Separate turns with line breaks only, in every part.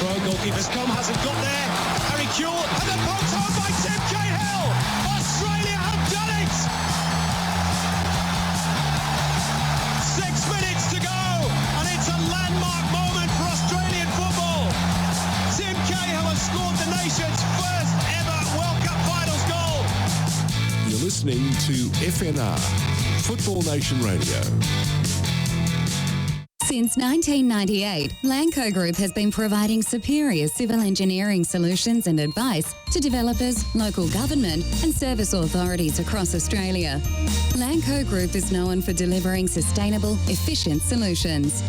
throw. Goalkeeper's come, hasn't got there. Harry Kewell, and then poked home by Tim Cahill. Australia have done it. 6 minutes to go, and it's a landmark moment for Australian football. Tim Cahill has scored the nation's first ever World Cup Finals goal.
You're listening to FNR, Football Nation Radio.
Since 1998, Lanco Group has been providing superior civil engineering solutions and advice to developers, local government and service authorities across Australia. Lanco Group is known for delivering sustainable, efficient solutions.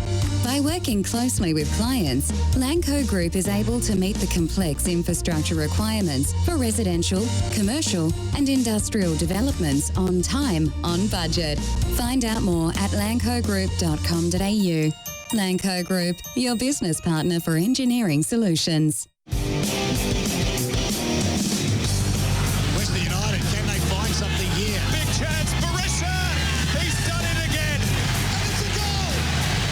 By working closely with clients, Lanco Group is able to meet the complex infrastructure requirements for residential, commercial and industrial developments on time, on budget. Find out more at lancogroup.com.au. Lanco Group, your business partner for engineering solutions.
Western United, can they find something here? Big chance, Barissa! He's done it again! And it's a goal!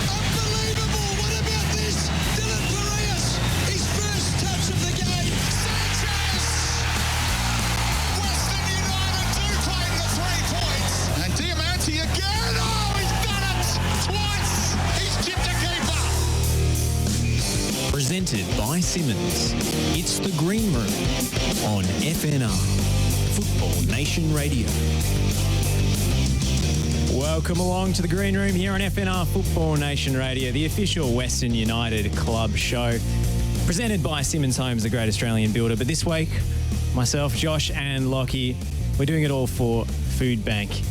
Unbelievable! What about this? Dylan Farias, his first touch of the game. Sanchez! Western United do claim the 3 points. And Diamante again! Oh, he's done it! Twice! He's chipped a keeper!
Presented by Simmons. It's the Green Room on FNR, Football Nation Radio. Welcome along to the Green Room here on FNR Football Nation Radio, the official Western United club show. Presented by Simmons Homes, the great Australian builder. But this week, myself, Josh and Lockie, we're doing it all for Foodbank.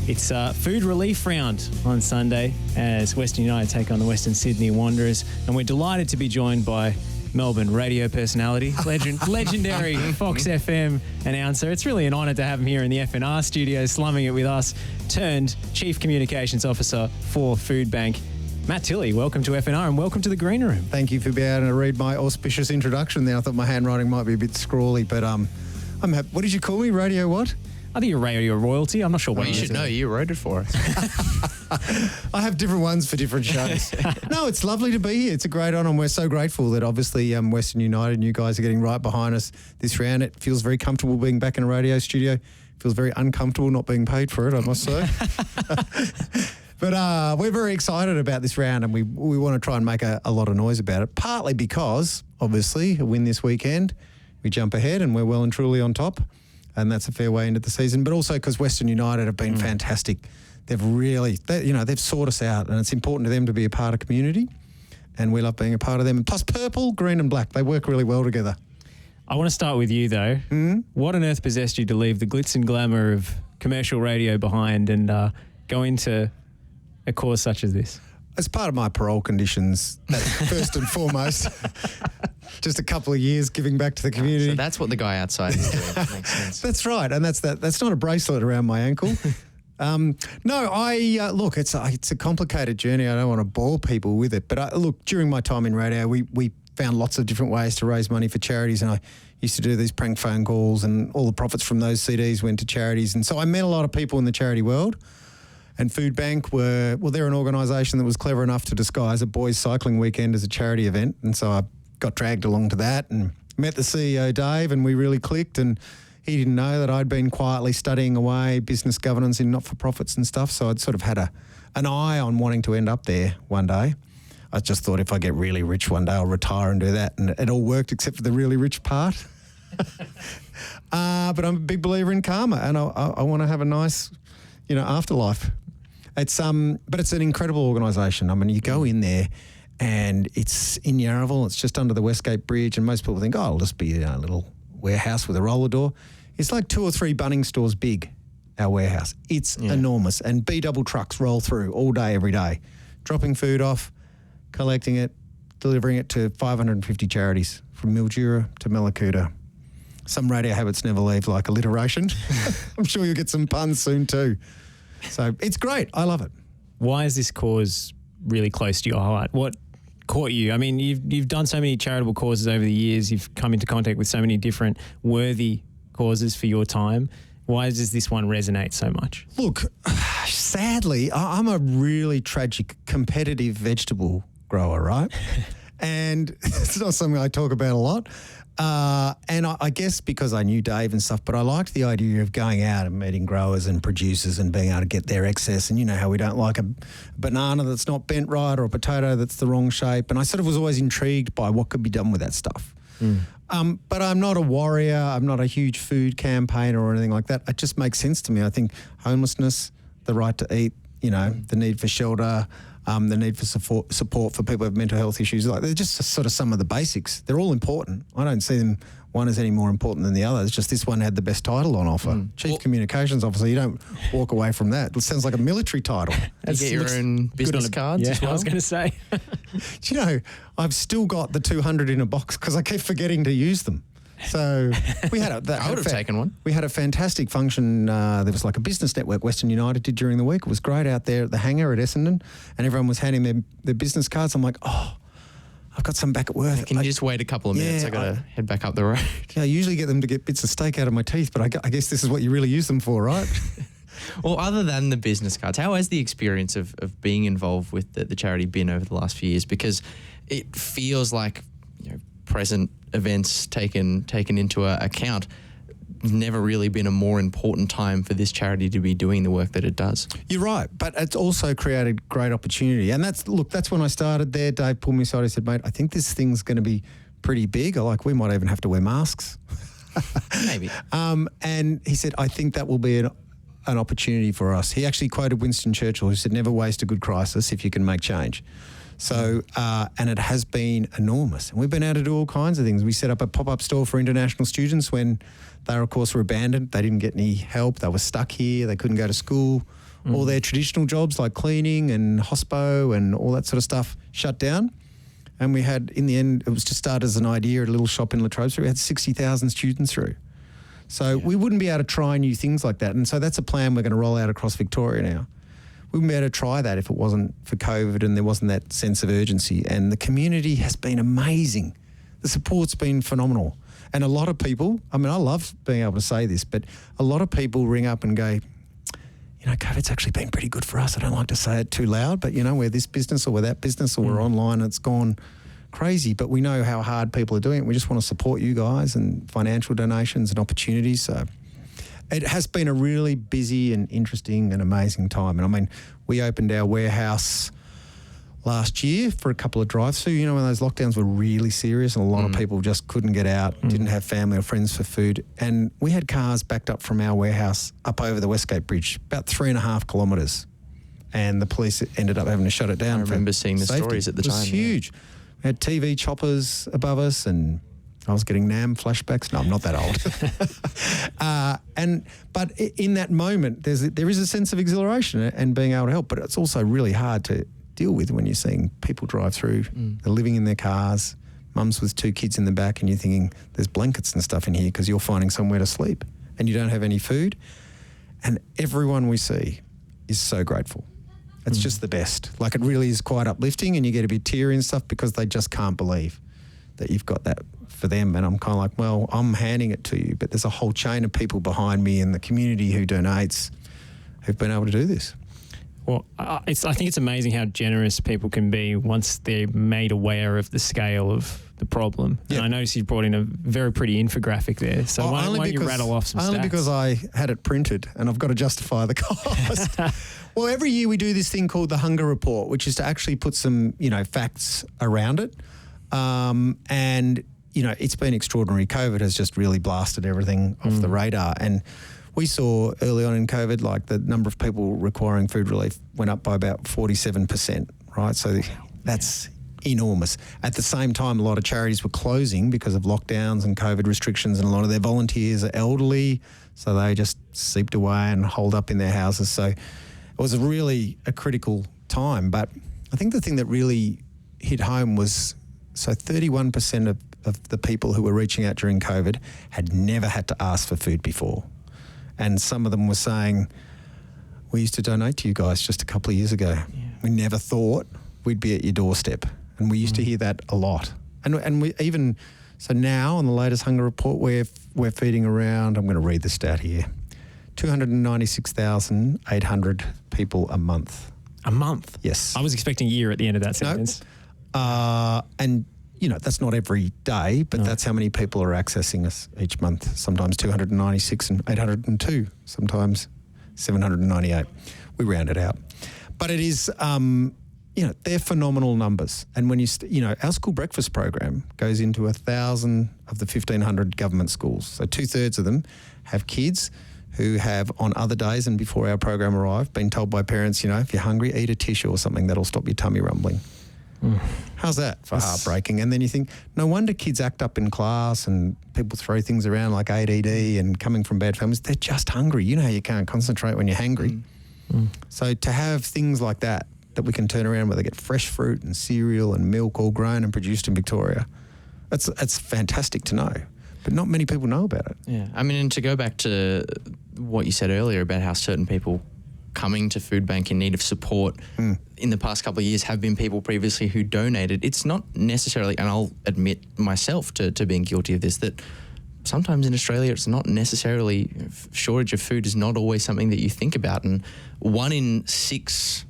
It's food relief round on Sunday as Western United take on the Western Sydney Wanderers. And we're delighted to be joined by Melbourne radio personality, legendary Fox FM announcer. It's really an honour to have him here in the FNR studio, slumming it with us, turned Chief Communications Officer for Foodbank. Matt Tilley, welcome to FNR and welcome to the Green Room.
Thank you for being able to read my auspicious introduction there. I thought my handwriting might be a bit scrawly, but I'm happy. What did you call me? Radio what?
I think you're radio royalty. I'm not sure what
you should know. You wrote it for us.
I have different ones for different shows. No, it's lovely to be here. It's a great honour, and we're so grateful that obviously Western United and you guys are getting right behind us this round. It feels very comfortable being back in a radio studio. It feels very uncomfortable not being paid for it, I must say. But we're very excited about this round, and we want to try and make a lot of noise about it, partly because, obviously, a win this weekend, we jump ahead and we're well and truly on top. And that's a fair way into the season, but also because Western United have been fantastic. They've really, they've sought us out, and it's important to them to be a part of community, and we love being a part of them. And plus purple, green and black, they work really well together.
I want to start with you, though. What on earth possessed you to leave the glitz and glamour of commercial radio behind and go into a cause such as this?
As part of my parole conditions, first and foremost, just a couple of years giving back to the community.
So that's what the guy outside is doing. Makes sense.
That's right, and that's not a bracelet around my ankle. Look, it's a complicated journey. I don't want to bore people with it, but look, during my time in radio, we found lots of different ways to raise money for charities, and I used to do these prank phone calls, and all the profits from those CDs went to charities, and so I met a lot of people in the charity world. And Foodbank they're an organisation that was clever enough to disguise a boys' cycling weekend as a charity event, and so I got dragged along to that and met the CEO, Dave, and we really clicked, and he didn't know that I'd been quietly studying away business governance in not-for-profits and stuff, so I'd sort of had an eye on wanting to end up there one day. I just thought if I get really rich one day, I'll retire and do that, and it all worked except for the really rich part. But I'm a big believer in karma, and I want to have a nice, afterlife. It's but it's an incredible organisation. I mean, you go in there, and it's in Yarraville. It's just under the Westgate Bridge, and most people think, it'll just be a little warehouse with a roller door. It's like 2 or 3 Bunnings stores big, our warehouse. It's enormous, and B-double trucks roll through all day, every day, dropping food off, collecting it, delivering it to 550 charities, from Mildura to Mallacoota. Some radio habits never leave, like alliteration. I'm sure you'll get some puns soon too. So it's great. I love it.
Why is this cause really close to your heart? What caught you? I mean, you've done so many charitable causes over the years. You've come into contact with so many different worthy causes for your time. Why does this one resonate so much?
Look, sadly, I'm a really tragic competitive vegetable grower, right? And it's not something I talk about a lot. And I guess because I knew Dave and stuff, but I liked the idea of going out and meeting growers and producers and being able to get their excess. And you know how we don't like a banana that's not bent right or a potato that's the wrong shape. And I sort of was always intrigued by what could be done with that stuff. But I'm not a warrior. I'm not a huge food campaigner or anything like that. It just makes sense to me. I think homelessness, the right to eat, you know, the need for shelter, the need for support for people who have mental health issues. Like, they're just sort of some of the basics. They're all important. I don't see them one as any more important than the other. It's just this one had the best title on offer. Chief Communications Officer. You don't walk away from that. It sounds like a military title.
You get your own business cards as well?
I was going to say.
Do you know, I've still got the 200 in a box because I keep forgetting to use them. So we had
I would have taken one.
We had a fantastic function. There was like a business network Western United did during the week. It was great out there at the hangar at Essendon, and everyone was handing their business cards. I'm like, oh, I've got some back at work.
Can you just wait a couple of minutes? I got to head back up the road.
Yeah, I usually get them to get bits of steak out of my teeth, but I guess this is what you really use them for, right?
Well, other than the business cards, how has the experience of being involved with the charity been over the last few years? Because it feels like, you know, present events taken into account, never really been a more important time for this charity to be doing the work that it does.
You're right, but it's also created great opportunity. And that's when I started there. Dave pulled me aside. He said, mate, I think this thing's going to be pretty big. We might even have to wear masks.
Maybe.
And he said, I think that will be an opportunity for us. He actually quoted Winston Churchill, who said, never waste a good crisis if you can make change. So, and it has been enormous. And we've been able to do all kinds of things. We set up a pop-up store for international students when they, of course, were abandoned. They didn't get any help. They were stuck here. They couldn't go to school. All their traditional jobs like cleaning and hospo and all that sort of stuff shut down. And we had, in the end, it was just started as an idea at a little shop in Latrobe. So we had 60,000 students through. So we wouldn't be able to try new things like that. And so that's a plan we're going to roll out across Victoria now. We wouldn't be able to try that if it wasn't for COVID and there wasn't that sense of urgency. And the community has been amazing. The support's been phenomenal. And a lot of people, I mean, I love being able to say this, but a lot of people ring up and go, you know, COVID's actually been pretty good for us. I don't like to say it too loud, but, you know, we're this business or we're that business or we're online and it's gone crazy. But we know how hard people are doing it. We just want to support you guys and financial donations and opportunities. So it has been a really busy and interesting and amazing time. And I mean, we opened our warehouse last year for a couple of drive-through. You know, when those lockdowns were really serious and a lot of people just couldn't get out, didn't have family or friends for food. And we had cars backed up from our warehouse up over the Westgate Bridge, about 3.5 kilometres. And the police ended up having to shut it down.
I remember seeing the stories at the time.
It was huge. We had TV choppers above us and I was getting NAM flashbacks. No, I'm not that old. But in that moment, there is a sense of exhilaration and being able to help, but it's also really hard to deal with when you're seeing people drive through. They're living in their cars, mums with 2 kids in the back, and you're thinking there's blankets and stuff in here because you're finding somewhere to sleep and you don't have any food. And everyone we see is so grateful. It's just the best. Like, it really is quite uplifting, and you get a bit teary and stuff because they just can't believe that you've got that for them. And I'm kind of like, well, I'm handing it to you, but there's a whole chain of people behind me in the community who donates who've been able to do this.
Well, I think it's amazing how generous people can be once they're made aware of the scale of the problem.
Yep.
And I noticed you brought in a very pretty infographic there. So why don't you rattle off some stats?
Only because I had it printed and I've got to justify the cost. Well, every year we do this thing called the Hunger Report, which is to actually put some, you know, facts around it. And, you know, it's been extraordinary. COVID has just really blasted everything off the radar. And we saw early on in COVID, like, the number of people requiring food relief went up by about 47%, right? So that's enormous. At the same time, a lot of charities were closing because of lockdowns and COVID restrictions, and a lot of their volunteers are elderly, so they just seeped away and holed up in their houses. So it was really a critical time. But I think the thing that really hit home was, so 31% of the people who were reaching out during COVID had never had to ask for food before. And some of them were saying, we used to donate to you guys just a couple of years ago. Yeah. We never thought we'd be at your doorstep. And we used to hear that a lot. And we even, so now on the latest Hunger Report, we're feeding around, I'm going to read the stat here, 296,800 people a month.
A month?
Yes.
I was expecting a year at the end of that sentence.
No. And that's not every day, but that's how many people are accessing us each month. Sometimes 296 and 802, sometimes 798. We round it out. But it is, they're phenomenal numbers. And when our school breakfast program goes into 1,000 of the 1,500 government schools. So 2/3 of them have kids who have, on other days and before our program arrived, been told by parents, if you're hungry, eat a tissue or something that'll stop your tummy rumbling. How's that for heartbreaking? And then you think, no wonder kids act up in class and people throw things around like ADD and coming from bad families. They're just hungry. You know how you can't concentrate when you're hangry. So to have things like that we can turn around where they get fresh fruit and cereal and milk all grown and produced in Victoria, that's fantastic to know. But not many people know about it.
Yeah. I mean, and to go back to what you said earlier about how certain people coming to Foodbank in need of support in the past couple of years have been people previously who donated. It's not necessarily, and I'll admit myself to being guilty of this, that sometimes in Australia it's not necessarily, shortage of food is not always something that you think about. And 1 in 6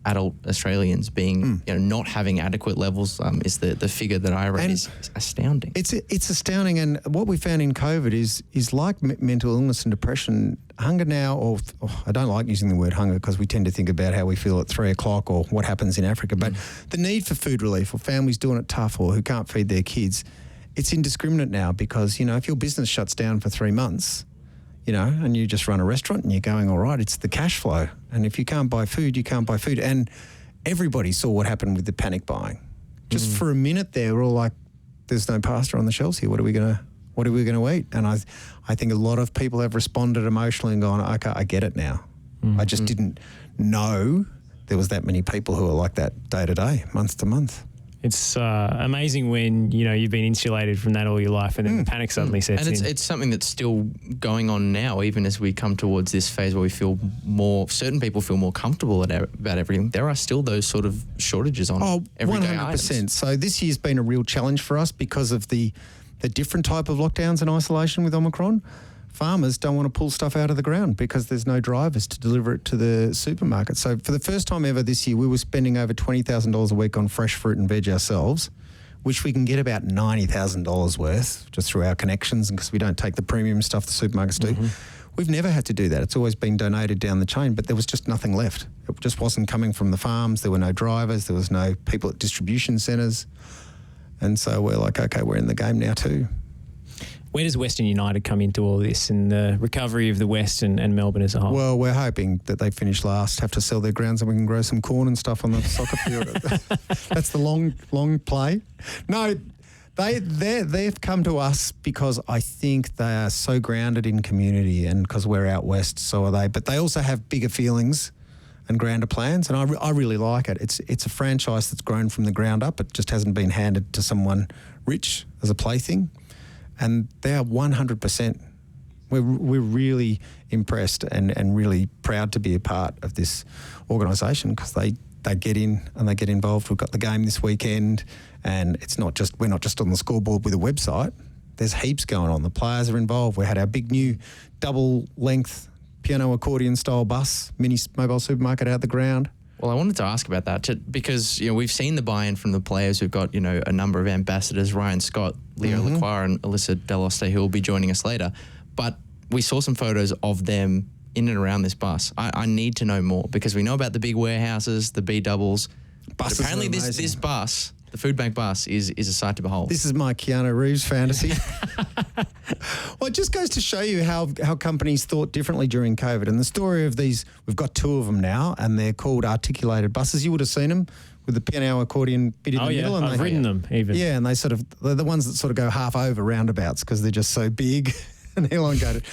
adult Australians being, not having adequate levels is the figure that I read is astounding.
It's astounding, and what we found in COVID is like mental illness and depression. Hunger now, or I don't like using the word hunger because we tend to think about how we feel at 3 o'clock or what happens in Africa, but the need for food relief or families doing it tough or who can't feed their kids, it's indiscriminate now because, if your business shuts down for 3 months, and you just run a restaurant and you're going, all right, it's the cash flow. And if you can't buy food, you can't buy food. And everybody saw what happened with the panic buying. Just for a minute there, we're all like, there's no pasta on the shelves here. What are we going to eat? And I think a lot of people have responded emotionally and gone, okay, I get it now. I just didn't know there was that many people who are like that day to day, month to month.
It's amazing when, you've been insulated from that all your life and then the panic suddenly sets in.
And it's something that's still going on now, even as we come towards this phase where we feel certain people feel more comfortable about everything. There are still those sort of shortages on everyday
100%.
items.
So this year's been a real challenge for us because of the different type of lockdowns and isolation with Omicron. Farmers don't want to pull stuff out of the ground because there's no drivers to deliver it to the supermarket. So for the first time ever this year, we were spending over $20,000 a week on fresh fruit and veg ourselves, which we can get about $90,000 worth just through our connections and because we don't take the premium stuff the supermarkets do. We've never had to do that. It's always been donated down the chain, but there was just nothing left. It just wasn't coming from the farms. There were no drivers. There was no people at distribution centres. And so we're like, okay, we're in the game now too.
Where does Western United come into all this and the recovery of the West and Melbourne as a whole?
Well, we're hoping that they finish last, have to sell their grounds and we can grow some corn and stuff on the soccer field. That's the long play. No, they've come to us because I think they are so grounded in community and because we're out west, so are they. But they also have bigger feelings and grander plans, and I really like it. It's a franchise that's grown from the ground up. It just hasn't been handed to someone rich as a plaything. And they are 100%. We're really impressed and really proud to be a part of this organisation because they get in and they get involved. We've got the game this weekend and we're not just on the scoreboard with a website. There's heaps going on. The players are involved. We had our big new double-length piano accordion style bus, mini mobile supermarket out the ground.
Well, I wanted to ask about that because, we've seen the buy-in from the players. We've got, a number of ambassadors, Ryan Scott, Leo Lacroix and Alyssa Dall'Oste, who will be joining us later. But we saw some photos of them in and around this bus. I need to know more because we know about the big warehouses, the B-doubles. But apparently this bus, the Foodbank bus, is a sight to behold.
This is my Keanu Reeves fantasy. Well, it just goes to show you how companies thought differently during COVID. And the story of these, we've got 2 of them now, and they're called articulated buses. You would have seen them with the piano accordion bit in the middle.
And I've ridden them even.
Yeah, and they're the ones that sort of go half over roundabouts because they're just so big and elongated.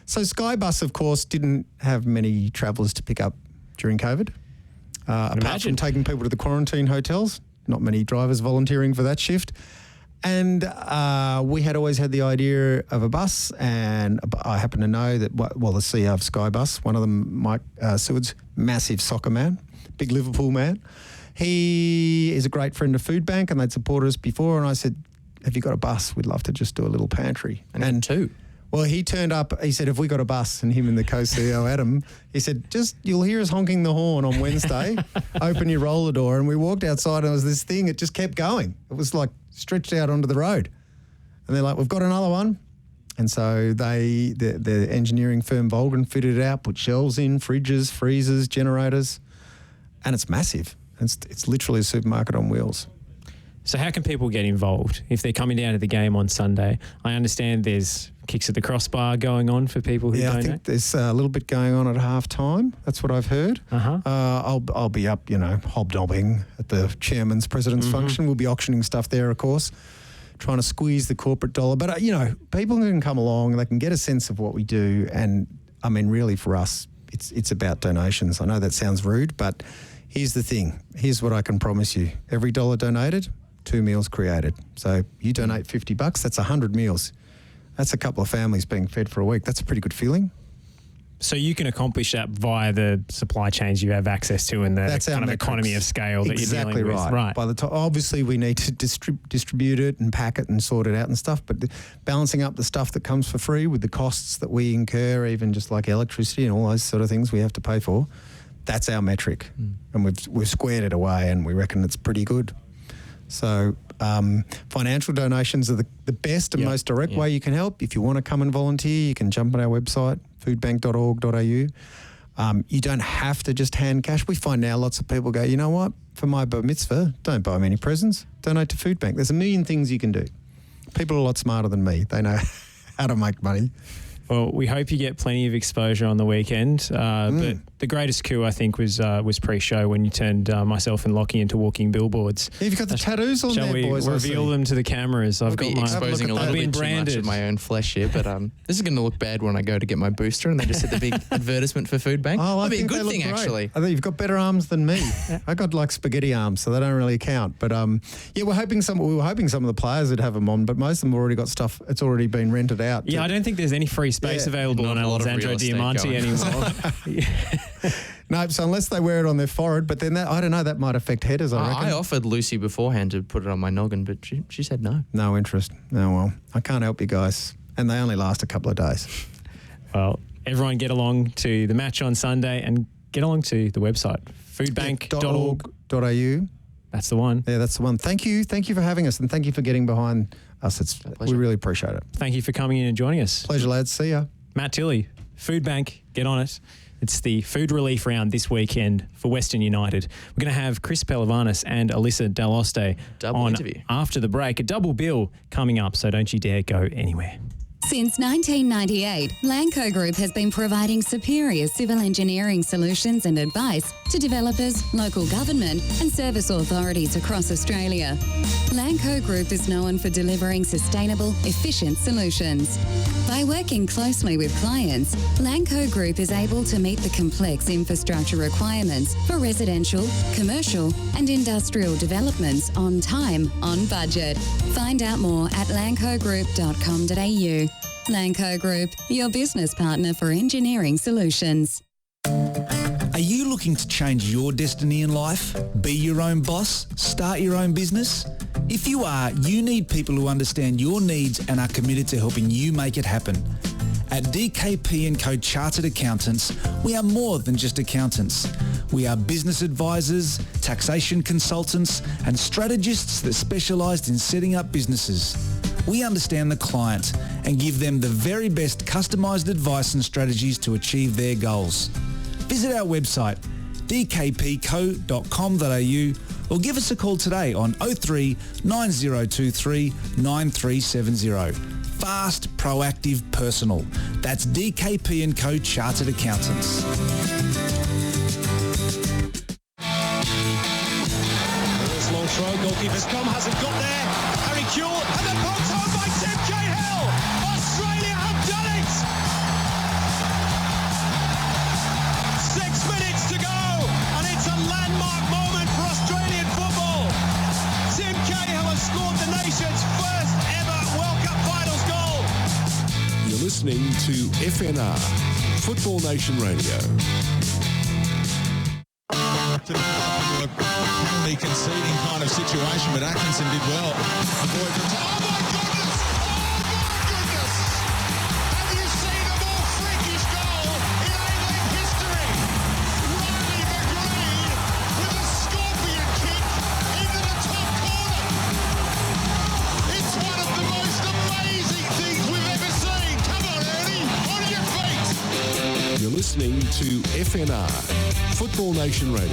So Skybus, of course, didn't have many travellers to pick up during COVID. Apart from taking people to the quarantine hotels, not many drivers volunteering for that shift. And we had always had the idea of a bus, and I happen to know that, the CEO of Skybus, one of them, Mike Seward's, massive soccer man, big Liverpool man. He is a great friend of Foodbank, and they'd supported us before, and I said, have you got a bus? We'd love to just do a little pantry.
And 2.
Well, he turned up. He said, "Have we got a bus?" And him and the co-CEO, Adam, he said, "You'll hear us honking the horn on Wednesday. Open your roller door." And we walked outside and it was this thing. It just kept going. It was like stretched out onto the road. And they're like, "We've got another one." And so the engineering firm Volgan fitted it out, put shelves in, fridges, freezers, generators, and it's massive. It's literally a supermarket on wheels.
So how can people get involved if they're coming down to the game on Sunday? I understand there's kicks at the crossbar going on for people who donate.
I think there's a little bit going on at half time. That's what I've heard. I'll be up, hobnobbing at the chairman's president's function. We'll be auctioning stuff there, of course, trying to squeeze the corporate dollar. But, people can come along, they can get a sense of what we do. And, I mean, really for us, it's about donations. I know that sounds rude, but here's the thing. Here's what I can promise you. Every dollar donated, 2 meals created. So you donate $50, that's 100 meals. That's a couple of families being fed for a week. That's a pretty good feeling.
So you can accomplish that via the supply chains you have access to and the kind of economy of scale that you're dealing with. Right.
By the time, obviously, we need to distribute it and pack it and sort it out and stuff, but balancing up the stuff that comes for free with the costs that we incur, even just like electricity and all those sort of things we have to pay for, that's our metric. And we've squared it away and we reckon it's pretty good. So financial donations are the best and most direct way you can help. If you want to come and volunteer, you can jump on our website, foodbank.org.au. You don't have to just hand cash. We find now lots of people go, you know what, for my bar mitzvah, don't buy me any presents, donate to Foodbank. There's a million things you can do. People are a lot smarter than me. They know how to make money.
Well, we hope you get plenty of exposure on the weekend. But the greatest coup, I think, was pre-show when you turned myself and Lockie into walking billboards.
Yeah, you've got the tattoos on there, boys.
Shall we reveal them to the cameras?
I've got exposing a little bit too much of my own flesh here, but this is going to look bad when I go to get my booster and they just hit the big advertisement for Foodbank.
Oh,
That'd be a good thing,
great.
actually.
I think you've got better arms than me. I got like spaghetti arms, so they don't really count. But we were hoping some of the players would have them on, but most of them have already got stuff. It's already been rented out.
Yeah, I don't think there's any free space available on Alessandro Diamanti anymore.
No, so unless they wear it on their forehead, but then I don't know, that might affect headers, I reckon.
I offered Lucy beforehand to put it on my noggin, but she said no.
No interest. Oh, well, I can't help you guys. And they only last a couple of days.
Well, everyone get along to the match on Sunday and get along to the website, foodbank.org.au. That's the one.
Yeah, that's the one. Thank you. Thank you for having us and thank you for getting behind us. We really appreciate it.
Thank you for coming in and joining us.
Pleasure, lads. See ya.
Matt Tilley, Foodbank, get on it. It's the food relief round this weekend for Western United. We're going to have Chris Pehlivanis and Alyssa Dall'Oste on
interview
after the break. A double bill coming up, so don't you dare go anywhere.
Since 1998, Lanco Group has been providing superior civil engineering solutions and advice to developers, local government and service authorities across Australia. Lanco Group is known for delivering sustainable, efficient solutions. By working closely with clients, Lanco Group is able to meet the complex infrastructure requirements for residential, commercial and industrial developments on time, on budget. Find out more at lancogroup.com.au. Lanco Group, your business partner for engineering solutions.
Are you looking to change your destiny in life? Be your own boss? Start your own business? If you are, you need people who understand your needs and are committed to helping you make it happen. At DKP & Co Chartered Accountants, we are more than just accountants. We are business advisors, taxation consultants, and strategists that specialise in setting up businesses. We understand the client and give them the very best customised advice and strategies to achieve their goals. Visit our website, dkpco.com.au, or give us a call today on 03 9023 9370. Fast, proactive, personal. That's DKP & Co Chartered Accountants.
Long throw, goalkeeper's come, hasn't got there. Harry Kewell, and then poked home by Tim Cahill. Australia have done it. 6 minutes to go, and it's a landmark moment for Australian football. Tim Cahill has scored the nation's first ever World Cup Finals goal.
You're listening to FNR, Football Nation Radio.
Penalty conceding kind of situation, but Atkinson did well. Oh my goodness! Oh my goodness! Have
listening to FNR, Football Nation Radio.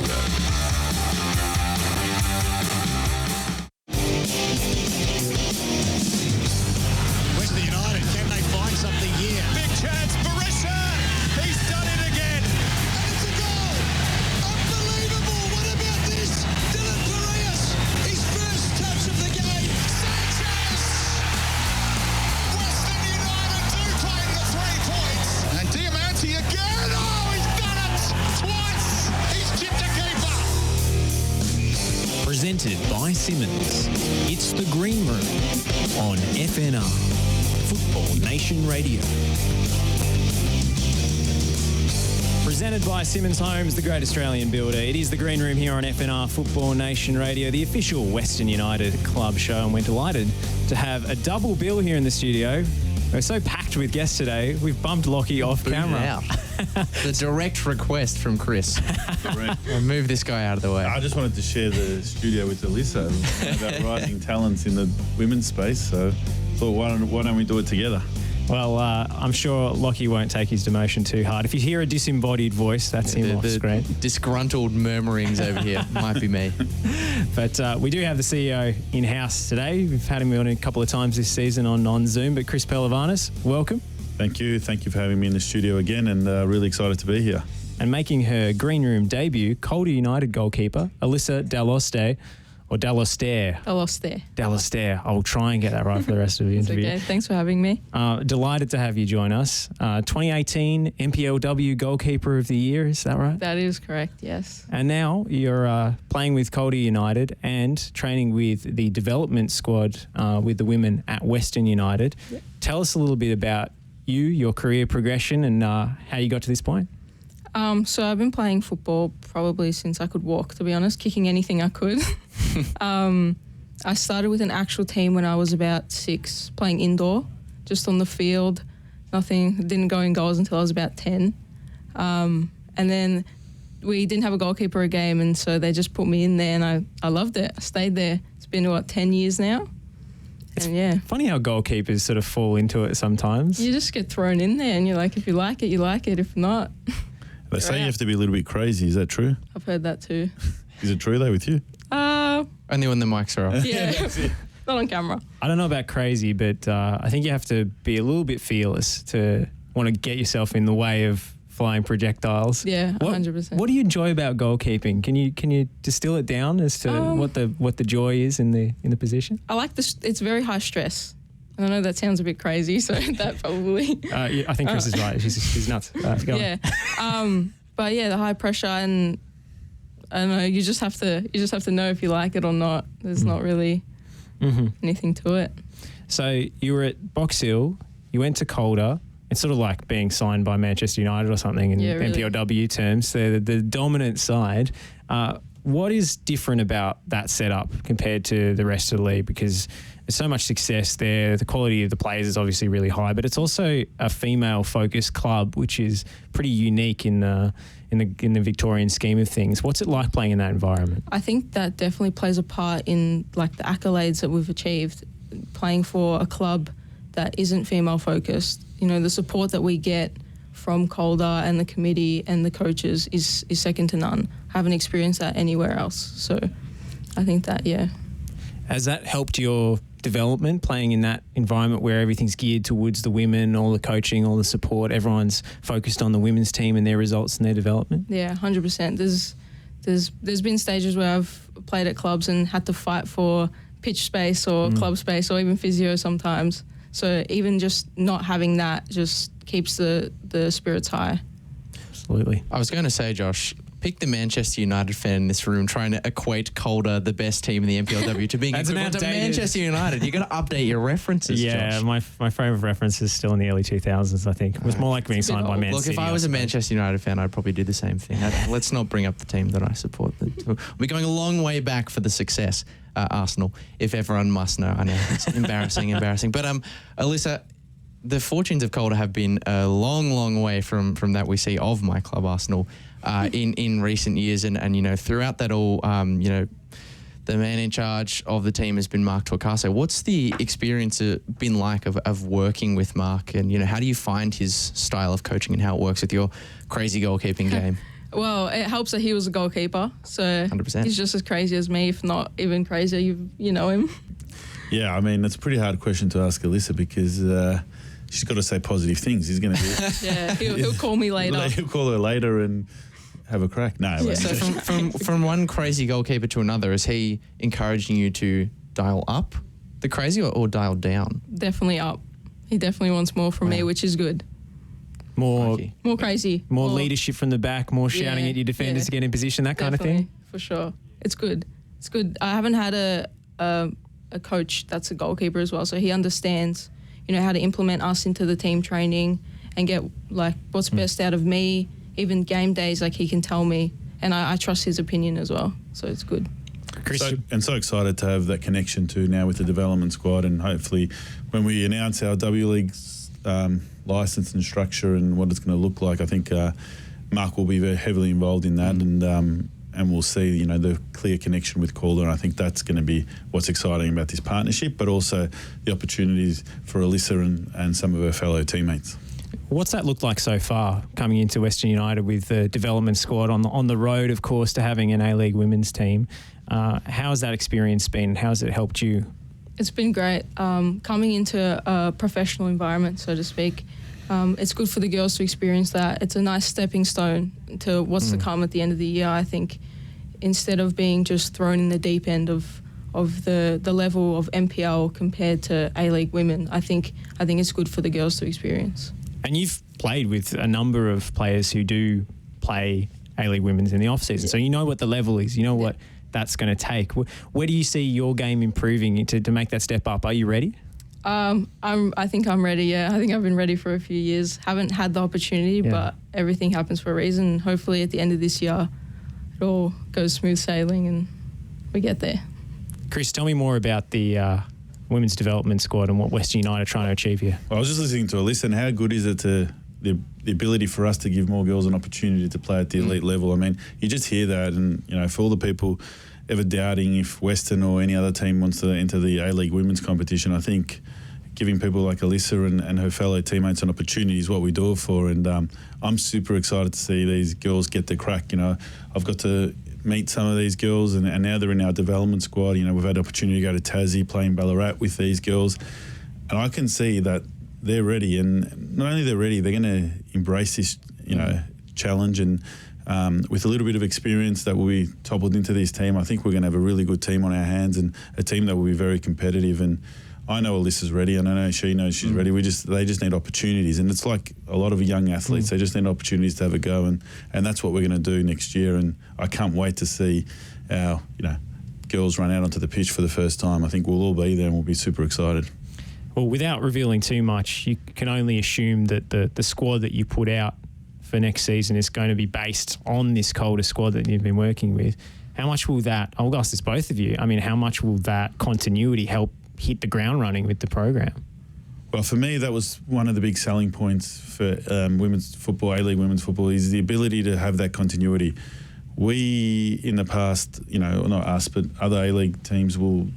Western United, can they find something here? Big chance, Barissa! He's done it again! And it's a goal! Unbelievable! What about this? Dylan Barrios, his first touch of the game. Sanchez! Western United do claim the 3 points. And Diamante again! Oh, he's done it! Twice! He's chipped a keeper!
Presented by Simmons. It's the Green Room on FNR, Football Nation Radio. Presented by Simmons Homes, the great Australian builder. It is the Green Room here on FNR Football Nation Radio, the official Western United club show, and we're delighted to have a double bill here in the studio. We're so packed with guests today, we've bumped Lockie off camera.
Out. The direct request from Chris. I'll move this guy out of the way.
I just wanted to share the studio with Alyssa about rising talents in the women's space, so thought why don't we do it together?
Well, I'm sure Lockie won't take his demotion too hard. If you hear a disembodied voice, that's him off screen.
Disgruntled murmurings over here might be me.
But we do have the CEO in-house today. We've had him on a couple of times this season on Zoom, but Chris Pehlivanis, welcome.
Thank you for having me in the studio again, and really excited to be here.
And making her Green Room debut, Calder United goalkeeper, Alyssa Dall'Oste, or Dall'Oste. Dall'Oste. I'll try and get that right for the rest of the interview.
Okay, thanks for having me.
Delighted to have you join us. 2018 MPLW Goalkeeper of the Year, is that right?
That is correct, yes.
And now you're playing with Calder United and training with the development squad with the women at Western United. Yep. Tell us a little bit about you, your career progression, and how you got to this point.
So I've been playing football probably since I could walk, to be honest, kicking anything I could. I started with an actual team when I was about 6, playing indoor, just on the field. Nothing, didn't go in goals until I was about 10. And then we didn't have a goalkeeper a game, and so they just put me in there, and I loved it. I stayed there. It's been, 10 years now? It's
funny how goalkeepers sort of fall into it sometimes.
You just get thrown in there, and you're like, if you like it, you like it. If not...
They say you have to be a little bit crazy. Is that true?
I've heard that too.
Is it true though with you?
Only when the mics are off.
Yeah, not on camera.
I don't know about crazy, but I think you have to be a little bit fearless to want to get yourself in the way of flying projectiles.
Yeah, 100%.
What do you enjoy about goalkeeping? Can you distill it down as to what the joy is in the position?
I like this. It's very high stress. I know that sounds a bit crazy, so that probably...
I think Chris is right. She's nuts. Go on.
But yeah, the high pressure, and I don't know, you just have to know if you like it or not. There's not really anything to it.
So you were at Box Hill, you went to Calder. It's sort of like being signed by Manchester United or something in MPLW terms. They're the dominant side. What is different about that setup compared to the rest of the league? Because there's so much success there. The quality of the players is obviously really high, but it's also a female-focused club, which is pretty unique in the Victorian scheme of things. What's it like playing in that environment?
I think that definitely plays a part in like the accolades that we've achieved. Playing for a club that isn't female-focused, the support that we get from Calder and the committee and the coaches is second to none. I haven't experienced that anywhere else. So I think that,
Has that helped your development, playing in that environment where everything's geared towards the women, all the coaching, all the support, everyone's focused on the women's team and their results and their development?
Yeah, 100%. There's been stages where I've played at clubs and had to fight for pitch space or club space or even physio sometimes. So even just not having that just keeps the spirits high.
Absolutely.
I was going to say, Josh, pick the Manchester United fan in this room trying to equate Calder, the best team in the MPLW, to being equivalent to Manchester United. You got to update your references, Josh.
My frame of reference is still in the early 2000s, I think. It was more like being signed by Man City.
Look, if I was a Manchester United fan, I'd probably do the same thing. Let's not bring up the team that I support. We're going a long way back for the success, Arsenal, if everyone must know. I know, it's embarrassing. But Alyssa, the fortunes of Calder have been a long, long way from that we see of my club, Arsenal, in recent years. And throughout that all, the man in charge of the team has been Mark Torcaso. What's the experience been like of working with Mark, and how do you find his style of coaching and how it works with your crazy goalkeeping game?
Well, it helps that he was a goalkeeper, so
100%.
He's just as crazy as me, if not even crazier. You know him.
Yeah, I mean, it's a pretty hard question to ask Alyssa because she's got to say positive things. He's going to be...
Yeah, he'll call me later.
He'll call her later and have a crack. No.
Yeah.
So from one crazy goalkeeper to another, is he encouraging you to dial up the crazy or dial down?
Definitely up. He definitely wants more from me, which is good.
More
crazy.
More leadership from the back, more shouting at your defenders to get in position, that kind of thing?
For sure. It's good. It's good. I haven't had a coach that's a goalkeeper as well, so he understands, how to implement us into the team training and get, what's best out of me. Even game days, he can tell me, and I trust his opinion as well, so it's good.
So excited to have that connection too now with the development squad, and hopefully when we announce our W League's license and structure and what it's going to look like, I think Mark will be very heavily involved in that, and we'll see the clear connection with Calder, and I think that's going to be what's exciting about this partnership, but also the opportunities for Alyssa and some of her fellow teammates.
What's that looked like so far, coming into Western United with the development squad on the road, of course, to having an A-League women's team? How has that experience been? How has it helped you?
It's been great. Coming into a professional environment, so to speak, it's good for the girls to experience that. It's a nice stepping stone to what's to come at the end of the year. I think instead of being just thrown in the deep end of the level of NPL compared to A-League women, I think it's good for the girls to experience.
And you've played with a number of players who do play A-League women's in the off-season, so you know what the level is, you know what that's going to take. Where do you see your game improving to make that step up? Are you ready?
I think I'm ready, yeah. I think I've been ready for a few years. Haven't had the opportunity, but everything happens for a reason. Hopefully at the end of this year, it all goes smooth sailing and we get there.
Chris, tell me more about the women's development squad and what Western United are trying to achieve here.
Well, I was just listening to Alyssa, and how good is it to the ability for us to give more girls an opportunity to play at the elite level? I mean, you just hear that, and for all the people ever doubting if Western or any other team wants to enter the A-League women's competition, I think giving people like Alyssa and her fellow teammates an opportunity is what we do it for, and I'm super excited to see these girls get their crack. I've got to meet some of these girls, and now they're in our development squad. We've had the opportunity to go to Tassie, playing Ballarat with these girls, and I can see that they're ready, and not only they're ready, they're going to embrace this challenge, and with a little bit of experience that will be toppled into this team, I think we're going to have a really good team on our hands, and a team that will be very competitive. And I know Alyssa's ready, and I know she knows she's ready. They just need opportunities, and it's like a lot of young athletes. They just need opportunities to have a go, and that's what we're going to do next year. And I can't wait to see our girls run out onto the pitch for the first time. I think we'll all be there, and we'll be super excited.
Well, without revealing too much, you can only assume that the squad that you put out for next season is going to be based on this Calder squad that you've been working with. How much will that, I'll ask this both of you, how much will that continuity help hit the ground running with the program?
Well, for me, that was one of the big selling points for women's football, A-League women's football, is the ability to have that continuity. We, in the past, not us, but other A-League teams will,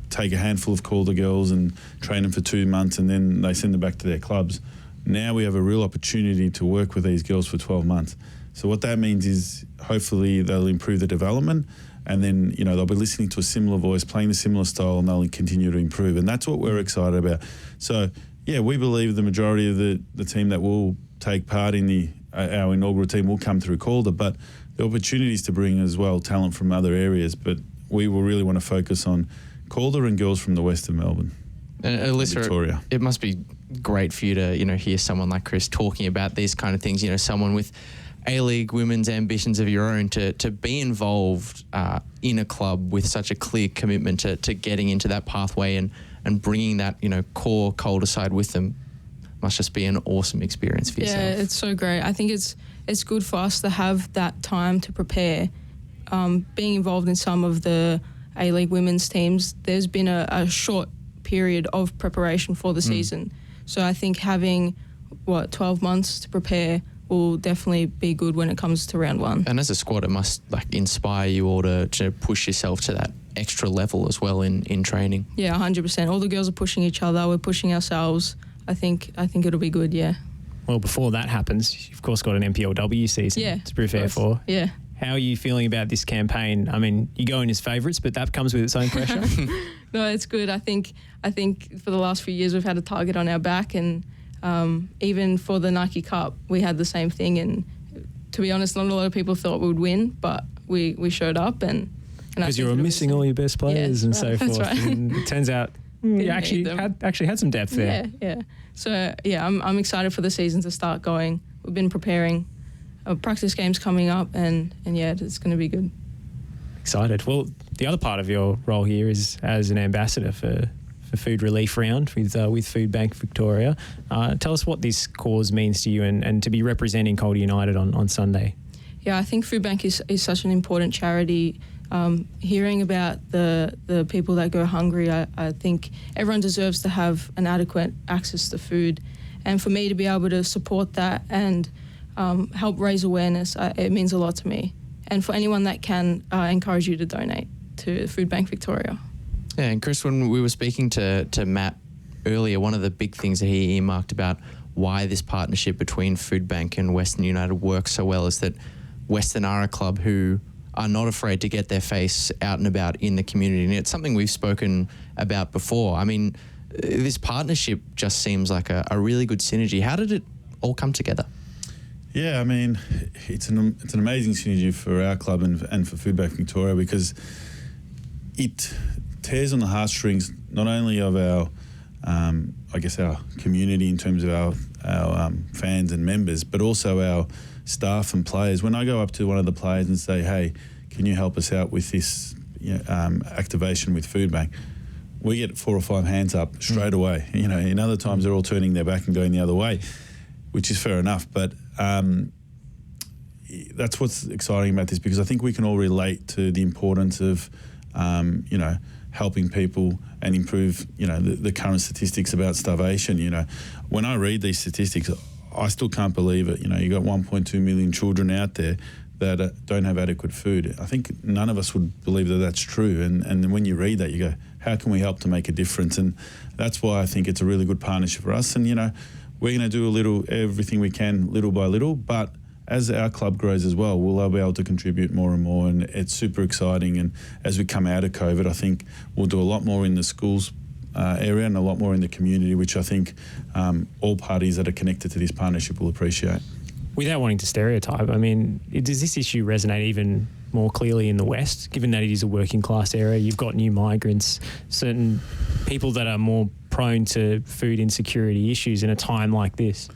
take a handful of Calder girls and train them for 2 months, and then they send them back to their clubs. Now we have a real opportunity to work with these girls for 12 months. So what that means is hopefully they'll improve the development, and then they'll be listening to a similar voice, playing the similar style, and they'll continue to improve. And that's what we're excited about. So we believe the majority of the team that will take part in our inaugural team will come through Calder, but the opportunities to bring as well talent from other areas. But we will really want to focus on Calder and girls from the west of Melbourne.
Alyssa,
Victoria.
It must be great for you to hear someone like Chris talking about these kind of things. Someone with A-League women's ambitions of your own to be involved in a club with such a clear commitment to getting into that pathway and bringing that core Calder side with them must just be an awesome experience for yourself.
Yeah, it's so great. I think it's good for us to have that time to prepare. Being involved in some of the A-League women's teams, there's been a short period of preparation for the season. So I think having 12 months to prepare will definitely be good when it comes to round one.
And as a squad, it must inspire you all to push yourself to that extra level as well in training.
Yeah, 100%. All the girls are pushing each other. We're pushing ourselves. I think it'll be good. Yeah.
Well, before that happens, you've of course got an NPLW season to prepare for.
Yeah.
How are you feeling about this campaign? I mean, you go in as favourites, but that comes with its own pressure.
No, it's good. I think for the last few years we've had a target on our back, and even for the Nike Cup we had the same thing. And to be honest, not a lot of people thought we would win, but we showed up, and
because you were missing all your best players and so forth.
Right.
And it turns out you actually had some depth there.
Yeah. So I'm excited for the season to start going. We've been preparing. Practice games coming up, and it's going to be good.
Excited. Well, the other part of your role here is as an ambassador for Food Relief Round with Foodbank Victoria. Tell us what this cause means to you and to be representing Calder United on Sunday.
Yeah, I think Foodbank is such an important charity. Hearing about the people that go hungry, I think everyone deserves to have an adequate access to food. And for me to be able to support that and help raise awareness, it means a lot to me. And for anyone that can, I encourage you to donate to Foodbank Victoria.
Yeah, and Chris, when we were speaking to Matt earlier, one of the big things that he earmarked about why this partnership between Foodbank and Western United works so well is that Western are a club who are not afraid to get their face out and about in the community. And it's something we've spoken about before. I mean, this partnership just seems like a really good synergy. How did it all come together?
Yeah, I mean, it's an amazing synergy for our club and for Foodbank Victoria, because it tears on the heartstrings not only of our, our community in terms of our fans and members, but also our staff and players. When I go up to one of the players and say, "Hey, can you help us out with this activation with Foodbank?" we get 4 or 5 hands up straight away. In other times they're all turning their back and going the other way, which is fair enough. But that's what's exciting about this, because I think we can all relate to the importance of, helping people and improve, the current statistics about starvation. When I read these statistics, I still can't believe it. You got 1.2 million children out there that don't have adequate food. I think none of us would believe that that's true. And when you read that, you go, how can we help to make a difference? And that's why I think it's a really good partnership for us. And, we're going to do everything we can, little by little, but as our club grows as well, we'll be able to contribute more and more, and it's super exciting. And as we come out of COVID, I think we'll do a lot more in the schools area and a lot more in the community, which I think all parties that are connected to this partnership will appreciate.
Without wanting to stereotype, I mean, does this issue resonate even more clearly in the West, given that it is a working class area? You've got new migrants, certain people that are more prone to food insecurity issues in a time like this.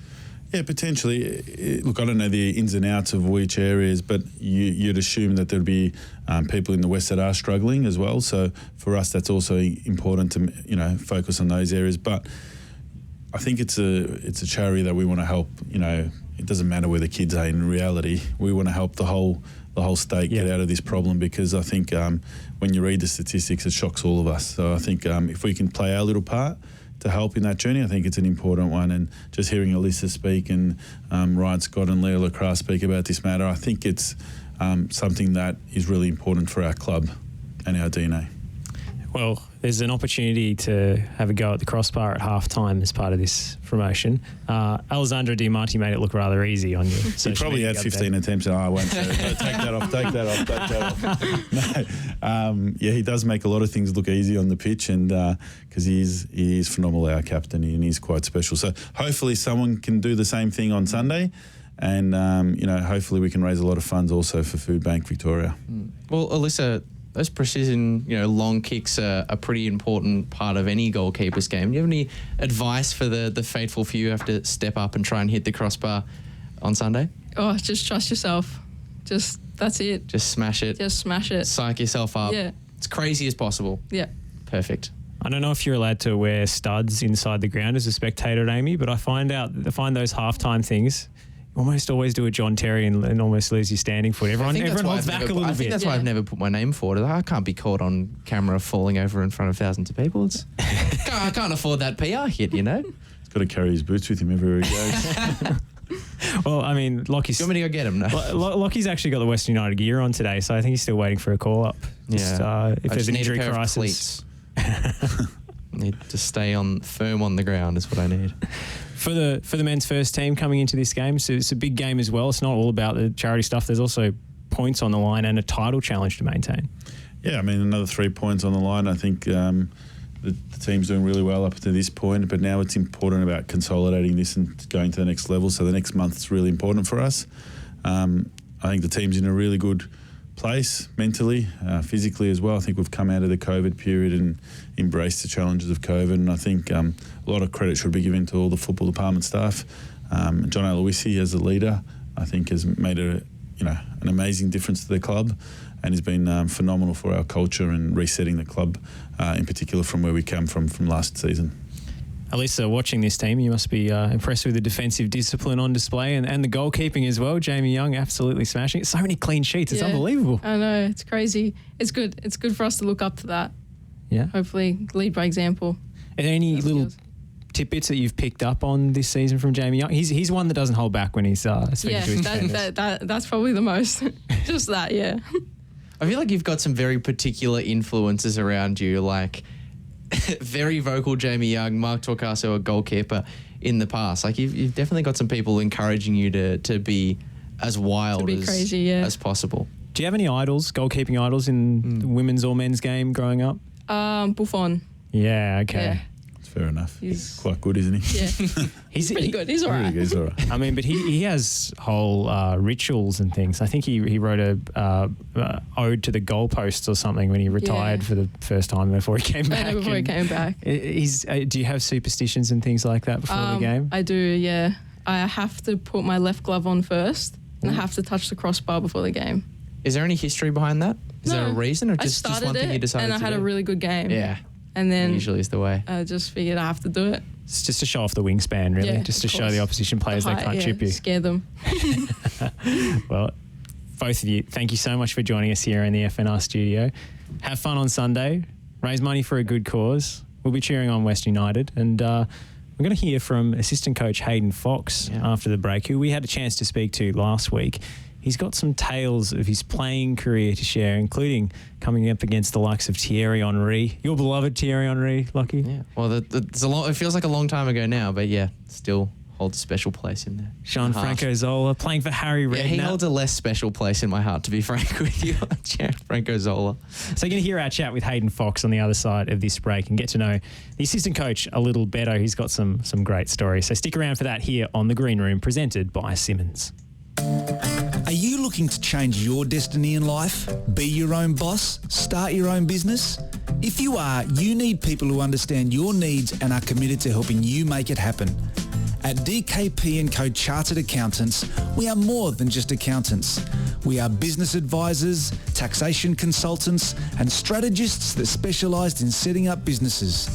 Yeah, potentially. Look, I don't know the ins and outs of which areas, but you'd assume that there'd be people in the West that are struggling as well. So for us, that's also important to focus on those areas. But I think it's a charity that we want to help. It doesn't matter where the kids are. In reality, we want to help the whole state get out of this problem, because I think when you read the statistics, it shocks all of us. So I think if we can play our little part to help in that journey, I think it's an important one. And just hearing Alyssa speak and Ryan Scott and Leah Lacroix speak about this matter, I think it's something that is really important for our club and our DNA.
Well, there's an opportunity to have a go at the crossbar at halftime as part of this promotion. Alessandro Diamanti made it look rather easy on you.
He probably had 15 attempts. I won't say it. Take that off. He does make a lot of things look easy on the pitch, and because he is phenomenal, our captain, and he's quite special. So hopefully someone can do the same thing on Sunday. And, hopefully we can raise a lot of funds also for Foodbank Victoria.
Well, Alyssa, those precision, long kicks are a pretty important part of any goalkeeper's game. Do you have any advice for the faithful few who have to step up and try and hit the crossbar on Sunday?
Oh, just trust yourself. That's it.
Just smash it.
Just smash it.
Psych yourself up.
Yeah.
It's crazy as possible.
Yeah.
Perfect.
I don't know if you're allowed to wear studs inside the ground as a spectator, Amy, but I find those halftime things. Almost always do a John Terry and almost lose your standing foot. Everyone holds back a little bit.
I think that's why I've never put my name forward. I can't be caught on camera falling over in front of thousands of people. I can't afford that PR hit,
He's got to carry his boots with him everywhere he goes.
Well, I mean, Lockie's...
Do you want me to go get him? No.
Lockie's actually got the Western United gear on today, so I think he's still waiting for a call-up. If there's an injury crisis...
Need to stay firm on the ground is what I need.
For the men's first team coming into this game, so it's a big game as well. It's not all about the charity stuff. There's also points on the line and a title challenge to maintain.
Yeah, I mean, another 3 points on the line. I think the team's doing really well up to this point, but now it's important about consolidating this and going to the next level. So the next month is really important for us. I think the team's in a really good place mentally, physically as well. I think we've come out of the COVID period and embraced the challenges of COVID, and I think a lot of credit should be given to all the football department staff. John Aloisi as a leader, I think, has made an amazing difference to the club and has been phenomenal for our culture and resetting the club, in particular from where we came from last season.
Alyssa, watching this team, you must be impressed with the defensive discipline on display and the goalkeeping as well. Jamie Young absolutely smashing it. So many clean sheets. It's unbelievable.
I know. It's crazy. It's good. It's good for us to look up to that.
Yeah.
Hopefully lead by example.
Are there any little tidbits that you've picked up on this season from Jamie Young? He's one that doesn't hold back when he's speaking to his defenders.
That's probably the most. Just that, yeah.
I feel like you've got some very particular influences around you, like very vocal Jamie Young, Mark Torcaso, a goalkeeper in the past. Like you've definitely got some people encouraging you to be as wild as possible.
Do you have any idols, goalkeeping idols in the women's or men's game growing up?
Buffon.
Yeah, okay.
Yeah.
Fair enough.
He's
quite good, isn't he?
Yeah. He's pretty good. He's all right.
He's all right.
I mean, but he has whole rituals and things. I think he wrote a ode to the goalposts or something when he retired for the first time before he came back.
Before he came back.
Do you have superstitions and things like that before the game?
I do, yeah. I have to put my left glove on first and I have to touch the crossbar before the game.
Is there any history behind that? Is there a reason or just one thing you decided to do?
And I had a really good game.
Yeah.
And then
usually is the way.
I just figured I have to do it.
It's just to show off the wingspan, really. Just to show the opposition players they can't chip you.
Scare them.
Well, both of you, thank you so much for joining us here in the FNR studio. Have fun on Sunday. Raise money for a good cause. We'll be cheering on West United. And we're going to hear from assistant coach Hayden Fox after the break, who we had a chance to speak to last week. He's got some tales of his playing career to share, including coming up against the likes of Thierry Henry, your beloved Thierry Henry, Lockie.
Yeah, well, it feels like a long time ago now, but yeah, still holds a special place in there.
Gianfranco Zola playing for Harry Redknapp.
Yeah, he holds a less special place in my heart, to be frank with you, Gianfranco Zola.
So you're going to hear our chat with Hayden Fox on the other side of this break and get to know the assistant coach a little better. He's got some great stories. So stick around for that here on The Green Room, presented by Simmons.
Are you looking to change your destiny in life? Be your own boss? Start your own business? If you are, you need people who understand your needs and are committed to helping you make it happen. At DKP & Co Chartered Accountants, we are more than just accountants. We are business advisors, taxation consultants, and strategists that specialise in setting up businesses.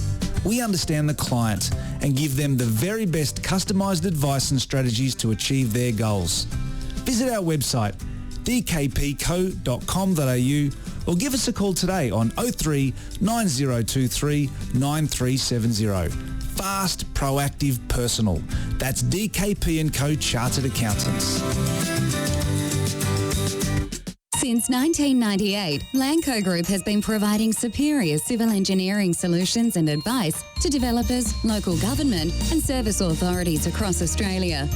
We understand the client and give them the very best customised advice and strategies to achieve their goals. Visit our website dkpco.com.au or give us a call today on 03 9023 9370. Fast, proactive, personal. That's DKP & Co Chartered Accountants.
Since 1998, Lanco Group has been providing superior civil engineering solutions and advice to developers, local government and service authorities across Australia.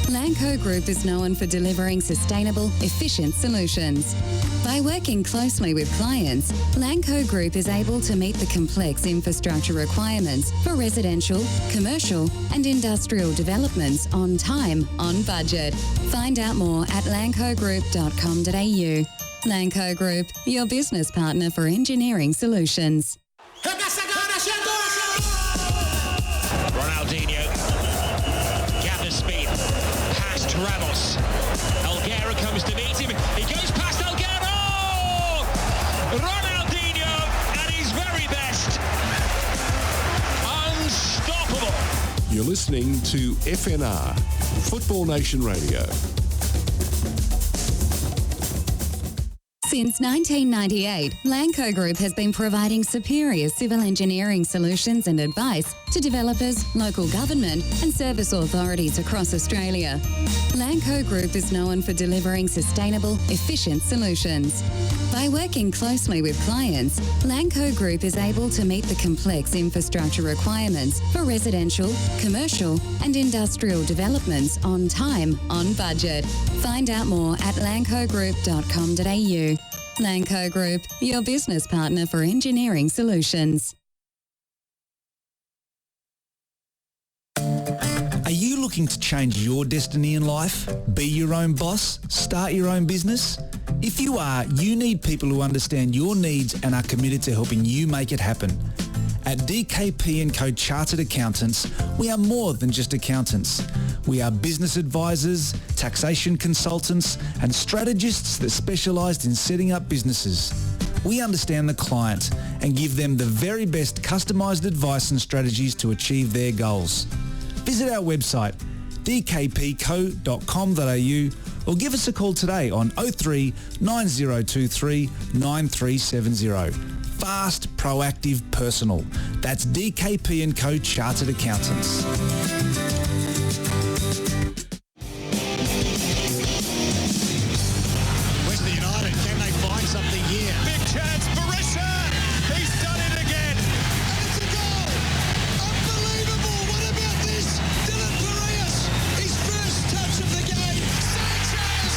Lanco Group is known for delivering sustainable, efficient solutions. By working closely with clients, Lanco Group is able to meet the complex infrastructure requirements for residential, commercial and industrial developments on time, on budget. Find out more at lancogroup.com.au. Lanco Group, your business partner for engineering solutions.
Ronaldinho gathers speed, past Ramos. Elguera comes to meet him. He goes past Elguera. Ronaldinho at his very best. Unstoppable.
You're listening to FNR, Football Nation Radio.
Since 1998, Lanco Group has been providing superior civil engineering solutions and advice to developers, local government and service authorities across Australia. Lanco Group is known for delivering sustainable, efficient solutions. By working closely with clients, Lanco Group is able to meet the complex infrastructure requirements for residential, commercial and industrial developments on time, on budget. Find out more at lancogroup.com.au. Lanco Group, your business partner for engineering solutions.
Are you looking to change your destiny in life? Be your own boss? Start your own business? If you are, you need people who understand your needs and are committed to helping you make it happen. At DKP & Co Chartered Accountants, we are more than just accountants. We are business advisors, taxation consultants and strategists that specialise in setting up businesses. We understand the client and give them the very best customised advice and strategies to achieve their goals. Visit our website dkpco.com.au or give us a call today on 03 9023 9370. Fast, proactive, personal. That's DKP & Co Chartered Accountants.
Western United, can they find something here? Big chance, Barissa! He's done it again! And it's a goal! Unbelievable! What about this? Dylan Barrios, his first touch of the game. Sanchez!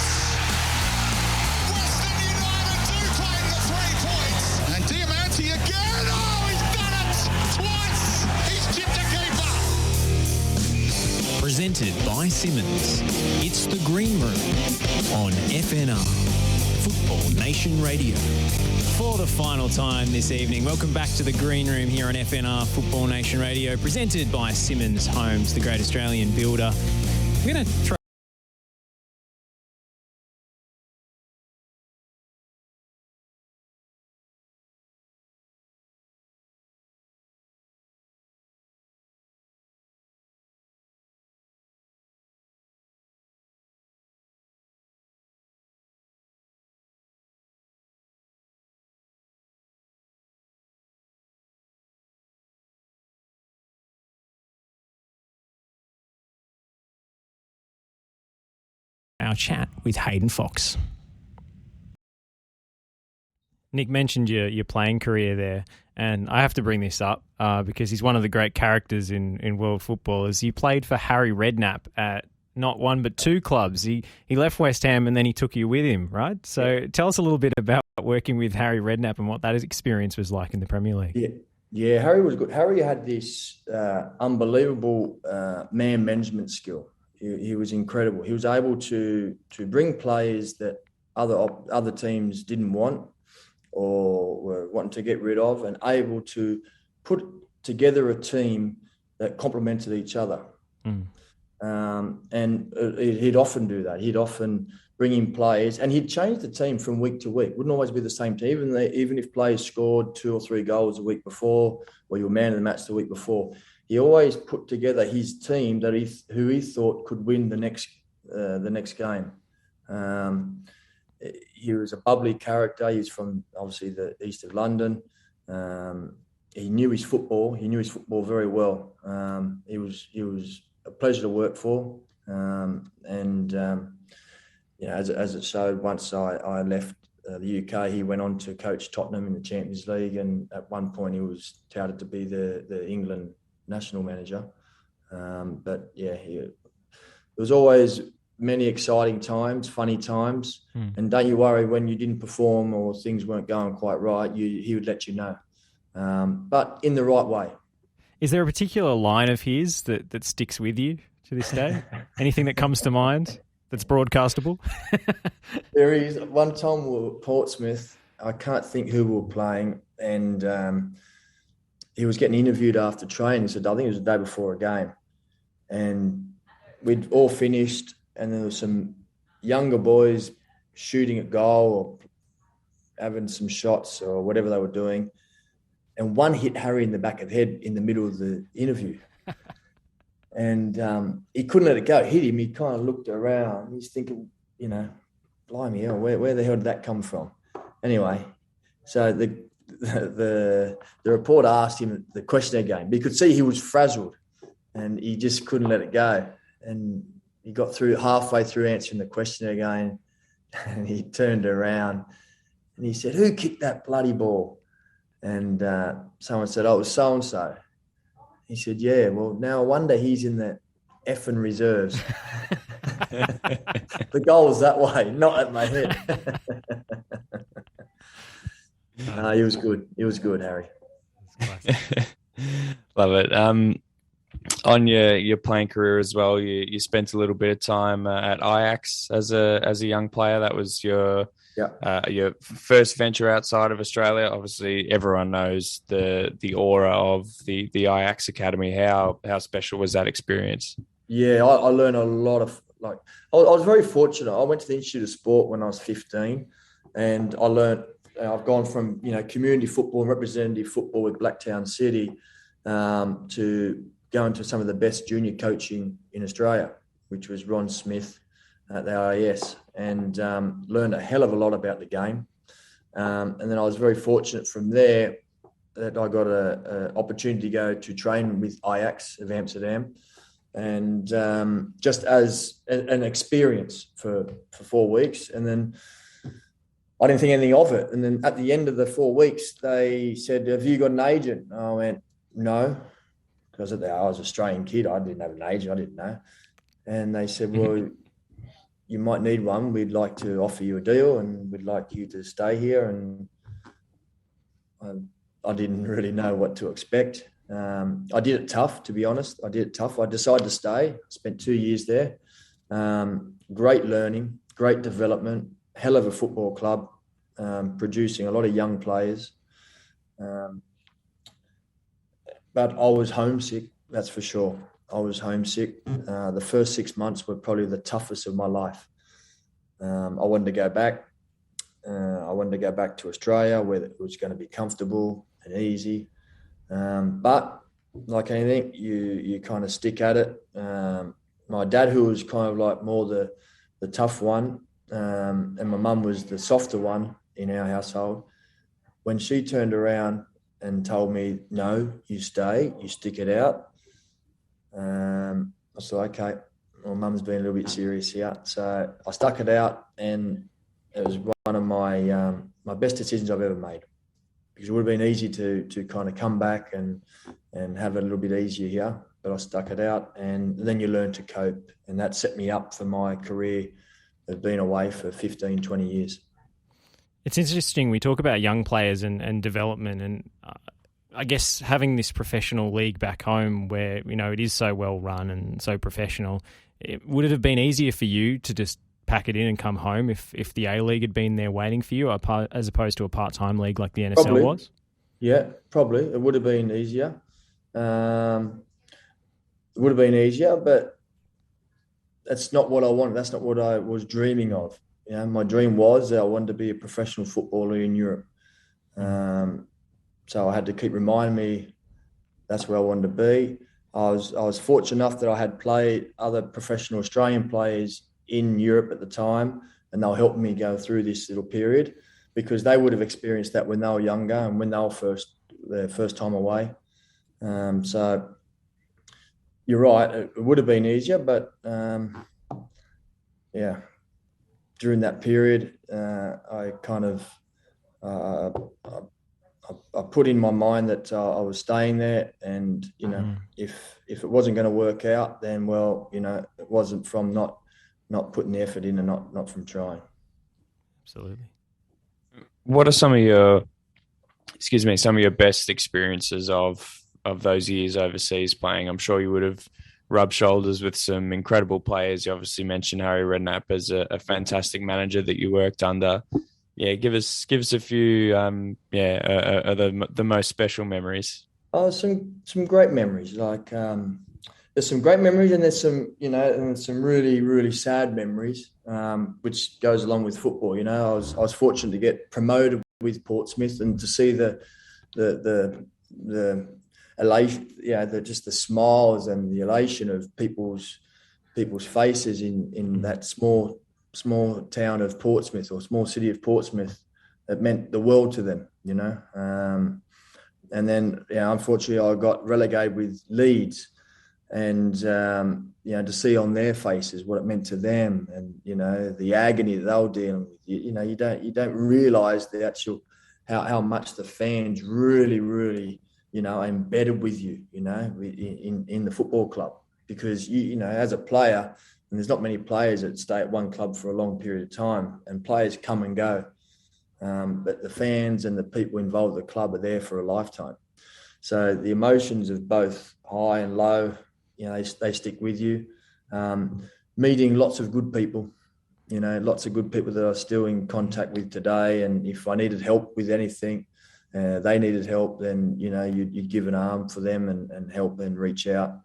Western United do claim the 3 points. And Diamante again! Oh, he's done it! Twice! He's chipped a keeper!
Presented by Simmons. It's The Green Room on FNR, Football Nation Radio. For the final time this evening, welcome back to The Green Room here on FNR, Football Nation Radio, presented by Simmons Homes, the great Australian builder. We're going to throw our chat with Hayden Fox. Nick mentioned your playing career there, and I have to bring this up because he's one of the great characters in world football. As you played for Harry Redknapp at not one but 2 clubs. He left West Ham and then he took you with him, right? So tell us a little bit about working with Harry Redknapp and what that experience was like in the Premier League.
Yeah, Harry was good. Harry had this unbelievable man management skill. He was incredible. He was able to bring players that other teams didn't want or were wanting to get rid of, and able to put together a team that complemented each other. And he'd often do that. He'd often bring in players, and he'd change the team from week to week. Wouldn't always be the same team, even if players scored 2 or 3 goals a week before, or you were man of the match the week before. He always put together his team who he thought could win the next game. He was a bubbly character. He's from obviously the east of London. He knew his football. He knew his football very well. He was a pleasure to work for. As it showed, once I left the UK, he went on to coach Tottenham in the Champions League, and at one point he was touted to be the England national manager. There was always many exciting times, funny times, and don't you worry when you didn't perform or things weren't going quite right. He would let you know, but in the right way.
Is there a particular line of his that sticks with you to this day? Anything that comes to mind that's broadcastable?
There is. One time we were at Portsmouth. I can't think who we were playing, and he was getting interviewed after training. He said, I think it was the day before a game. And we'd all finished, and there were some younger boys shooting at goal or having some shots or whatever they were doing. And one hit Harry in the back of the head in the middle of the interview. And he couldn't let it go. It hit him. He kind of looked around. He's thinking, blimey, where the hell did that come from? Anyway, so the reporter asked him the question again. But you could see he was frazzled, and he just couldn't let it go. And he got through halfway through answering the question again, and he turned around and he said, "Who kicked that bloody ball?" And someone said, "Oh, it was so and so." He said, "Yeah, well, now I wonder he's in the effing reserves." The goal was that way, not at my head. He was good. He was good, Harry.
Love it. On your playing career as well, you spent a little bit of time at Ajax as a young player. That was your first venture outside of Australia. Obviously, everyone knows the aura of the Ajax Academy. How special was that experience?
Yeah, I learned a lot of, I was very fortunate. I went to the Institute of Sport when I was 15, and I learned. I've gone from community football and representative football with Blacktown City to going to some of the best junior coaching in Australia, which was Ron Smith at the RAS, and learned a hell of a lot about the game. And then I was very fortunate from there that I got an opportunity to go to train with Ajax of Amsterdam, and just as an experience for 4 weeks. And then I didn't think anything of it. And then at the end of the 4 weeks, they said, "Have you got an agent?" And I went, "No," because I was an Australian kid. I didn't have an agent. I didn't know. And they said, "Well, you might need one. We'd like to offer you a deal, and we'd like you to stay here." And I didn't really know what to expect. I did it tough, to be honest. I decided to stay. Spent 2 years there. Great learning, great development, hell of a football club, producing a lot of young players. But I was homesick, that's for sure. I was homesick. The first 6 months were probably the toughest of my life. I wanted to go back. I wanted to go back to Australia where it was going to be comfortable and easy. But like anything, you kind of stick at it. My dad, who was kind of like more the tough one, and my mum was the softer one in our household. When she turned around and told me, "No, you stay, you stick it out," I said, "Okay, well, mum's been a little bit serious here." So I stuck it out, and it was one of my best decisions I've ever made, because it would have been easy to kind of come back and have it a little bit easier here. But I stuck it out, and then you learn to cope, and that set me up for my career of being away for 15, 20 years.
It's interesting. We talk about young players and development, and I guess having this professional league back home where, it is so well run and so professional, would it have been easier for you to just pack it in and come home if the A-League had been there waiting for you as opposed to a part-time league like the NSL
probably
was?
Yeah, probably. It would have been easier. It would have been easier, but that's not what I wanted. That's not what I was dreaming of. My dream was that I wanted to be a professional footballer in Europe. So I had to keep reminding me that's where I wanted to be. I was fortunate enough that I had played other professional Australian players in Europe at the time, and they'll help me go through this little period, because they would have experienced that when they were younger and when they were their first time away. So you're right, it would have been easier, but during that period, I kind of I put in my mind that I was staying there, and if it wasn't going to work out, then it wasn't from not putting the effort in and not from trying.
Absolutely.
What are some of your best experiences of those years overseas playing? I'm sure you would have rubbed shoulders with some incredible players. You obviously mentioned Harry Redknapp as a fantastic manager that you worked under. Yeah, give us a few. The most special memories.
Oh, some great memories. Like there's some great memories, and there's some really, really sad memories, which goes along with football. I was fortunate to get promoted with Portsmouth, and to see the elation, just the smiles and the elation of people's faces in that small town of Portsmouth, or small city of Portsmouth, it meant the world to them, and then, unfortunately, I got relegated with Leeds, and to see on their faces what it meant to them, and the agony that they were dealing with. You don't realise the actual how much the fans really are embedded with you, in the football club, because as a player, and there's not many players that stay at one club for a long period of time, and players come and go. But the fans and the people involved with the club are there for a lifetime. So the emotions of both high and low, they stick with you. Meeting lots of good people, lots of good people that I'm still in contact with today. And if I needed help with anything, they needed help, then, you'd give an arm for them and help and reach out.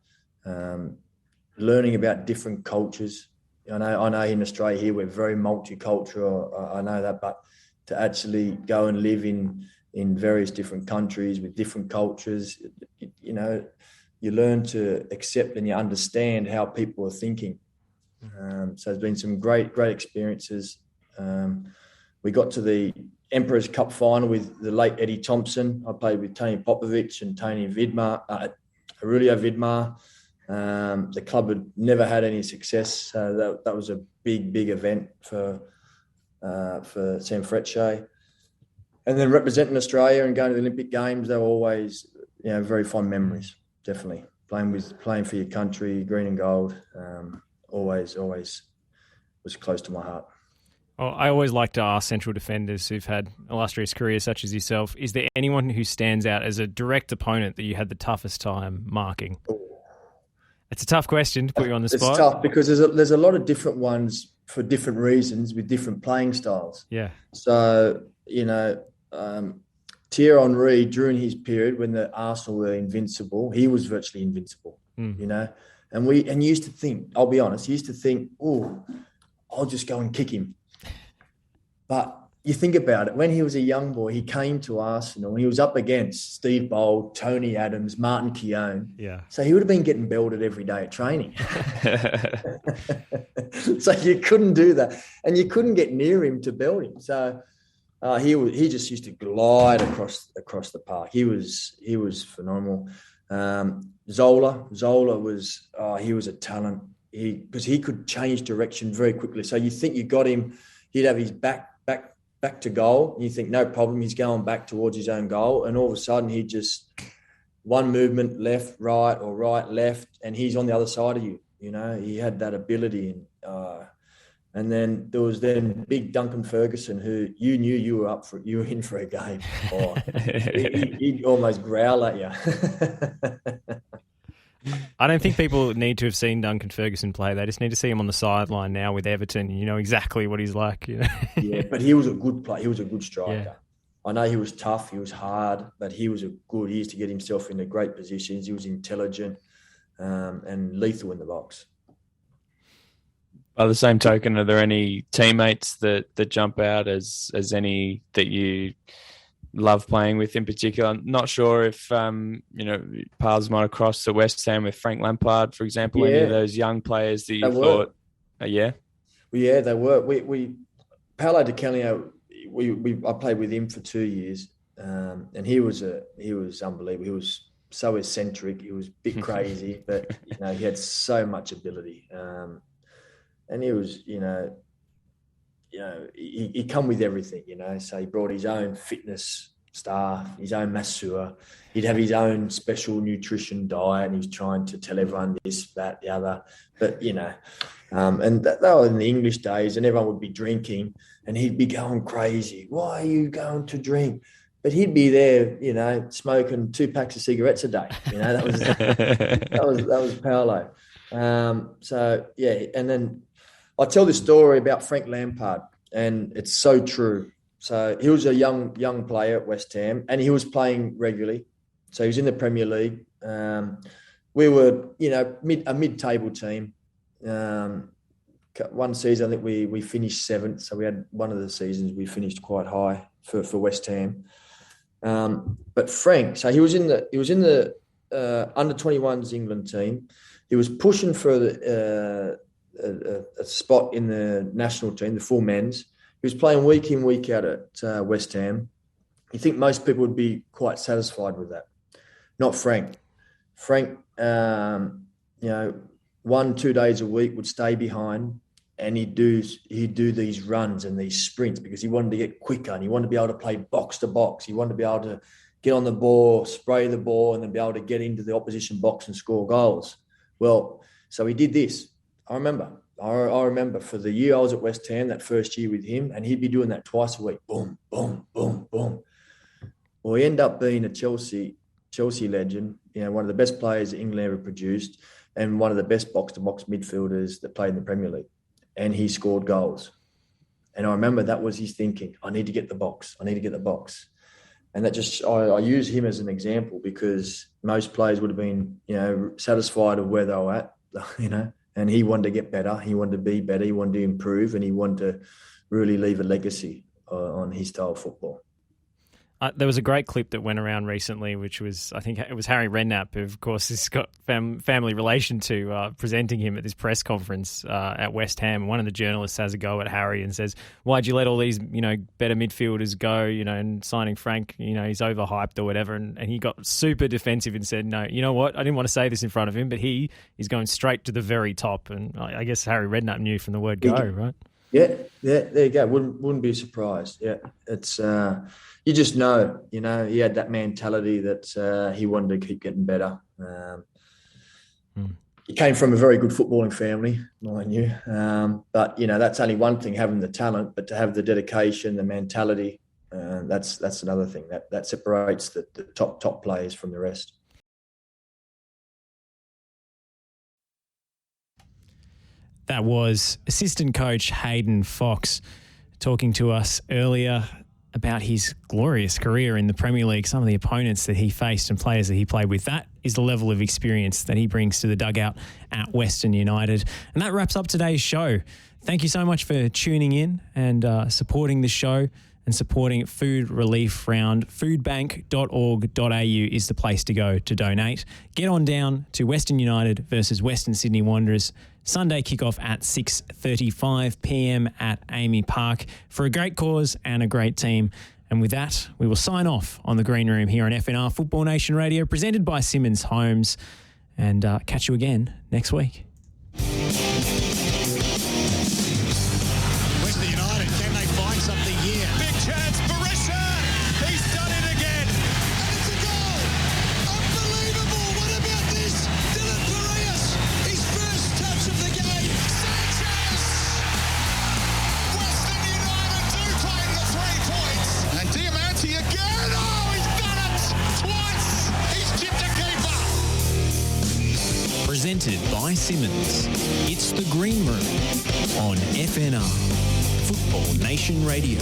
Learning about different cultures. I know in Australia here, we're very multicultural. I know that, but to actually go and live in various different countries with different cultures, you learn to accept and you understand how people are thinking. So there's been some great experiences. We got to the Emperor's Cup final with the late Eddie Thompson. I played with Tony Popovic and Tony Aurelio Vidmar. The club had never had any success. So that was a big event for Sam Frecce. And then representing Australia and going to the Olympic Games, they were always, very fond memories, definitely. Playing for your country, green and gold, always was close to my heart.
Well, I always like to ask central defenders who've had illustrious careers such as yourself, is there anyone who stands out as a direct opponent that you had the toughest time marking? It's a tough question to put you on the spot.
It's tough because there's a lot of different ones for different reasons with different playing styles.
Yeah.
So, Thierry Henry, during his period when the Arsenal were invincible, he was virtually invincible, and you used to think, I'll be honest, oh, I'll just go and kick him. But you think about it, when he was a young boy, he came to Arsenal and he was up against Steve Bold, Tony Adams, Martin Keown.
Yeah.
So he would have been getting belted every day at training. So you couldn't do that. And you couldn't get near him to belt him. So he just used to glide across the park. He was phenomenal. Zola was he was a talent. Because he could change direction very quickly. So you think you got him, he'd have his back to goal. You think, no problem, he's going back towards his own goal. And all of a sudden, he just one movement left, right, or right, left, and he's on the other side of you. He had that ability. And then there was big Duncan Ferguson, who you knew you were in for a game. Oh, he'd almost growl at you.
I don't think people need to have seen Duncan Ferguson play. They just need to see him on the sideline now with Everton. You know exactly what he's like.
Yeah, but he was a good player. He was a good striker.
Yeah.
I know he was tough. He was hard, but he was he used to get himself into great positions. He was intelligent and lethal in the box.
By the same token, are there any teammates that jump out as any that you love playing with in particular? I'm not sure if paths might have crossed at West Ham with Frank Lampard, for example. Any of those young players that you thought, yeah, they
were. Paolo Di Canio, I played with him for 2 years, and he was unbelievable. He was so eccentric. He was a bit crazy, but he had so much ability, and he was he come with everything, so he brought his own fitness staff, his own masseur. He'd have his own special nutrition diet, and he was trying to tell everyone this, that, the other. But, and they were in the English days, and everyone would be drinking, and he'd be going crazy. Why are you going to drink? But he'd be there, smoking 2 packs of cigarettes a day. That was Paolo. So, yeah, and then I tell this story about Frank Lampard, and it's so true. So he was a young player at West Ham, and he was playing regularly. So he was in the Premier League. We were, a mid-table team. One season, I think we finished 7th. So we had one of the seasons we finished quite high for West Ham. But Frank, so he was in the under-21s England team. He was pushing for a spot in the national team, the full men's. He was playing week in, week out at West Ham. You think most people would be quite satisfied with that. Not Frank. Frank, 1-2 days a week would stay behind, and he'd do these runs and these sprints because he wanted to get quicker and he wanted to be able to play box to box. He wanted to be able to get on the ball, spray the ball, and then be able to get into the opposition box and score goals. Well, so he did this. I remember for the year I was at West Ham, that first year with him, and he'd be doing that twice a week. Boom, boom, boom, boom. Well, he ended up being a Chelsea legend, one of the best players that England ever produced and one of the best box-to-box midfielders that played in the Premier League. And he scored goals. And I remember that was his thinking. I need to get the box. And that just, I use him as an example because most players would have been, satisfied of where they were at, and he wanted to get better. He wanted to be better. He wanted to improve, and he wanted to really leave a legacy on his style of football.
There was a great clip that went around recently, which was, I think it was Harry Redknapp, who of course has got family relation to, presenting him at this press conference at West Ham. And one of the journalists has a go at Harry and says, "Why'd you let all these, better midfielders go, and signing Frank, he's overhyped or whatever." And he got super defensive and said, "No, you know what? I didn't want to say this in front of him, but he is going straight to the very top." And I guess Harry Redknapp knew from the word go, right?
Yeah, there you go. Wouldn't be surprised. Yeah, it's you just know, he had that mentality that he wanted to keep getting better. He came from a very good footballing family, mind you. But that's only one thing, having the talent, but to have the dedication, the mentality, that's another thing that separates the top players from the rest.
That was assistant coach Hayden Fox talking to us earlier about his glorious career in the Premier League, some of the opponents that he faced and players that he played with. That is the level of experience that he brings to the dugout at Western United. And that wraps up today's show. Thank you so much for tuning in and supporting the show and supporting Food Relief Round. Foodbank.org.au is the place to go to donate. Get on down to Western United versus Western Sydney Wanderers. Sunday kickoff at 6:35 p.m. at Amy Park for a great cause and a great team. And with that, we will sign off on the Green Room here on FNR Football Nation Radio, presented by Simmons Homes. And catch you again next week.
Western United, can they find something here? Big chance, Barissa! He's done it again! And it's a goal! Unbelievable! What about this? Dylan Barrios, his first touch of the game. Sanchez! Western United do claim the 3 points. And Diamante again! Oh, he's done it! Twice! He's chipped a keeper!
Presented by Simmons. It's the Green Room on FNR Football Nation Radio.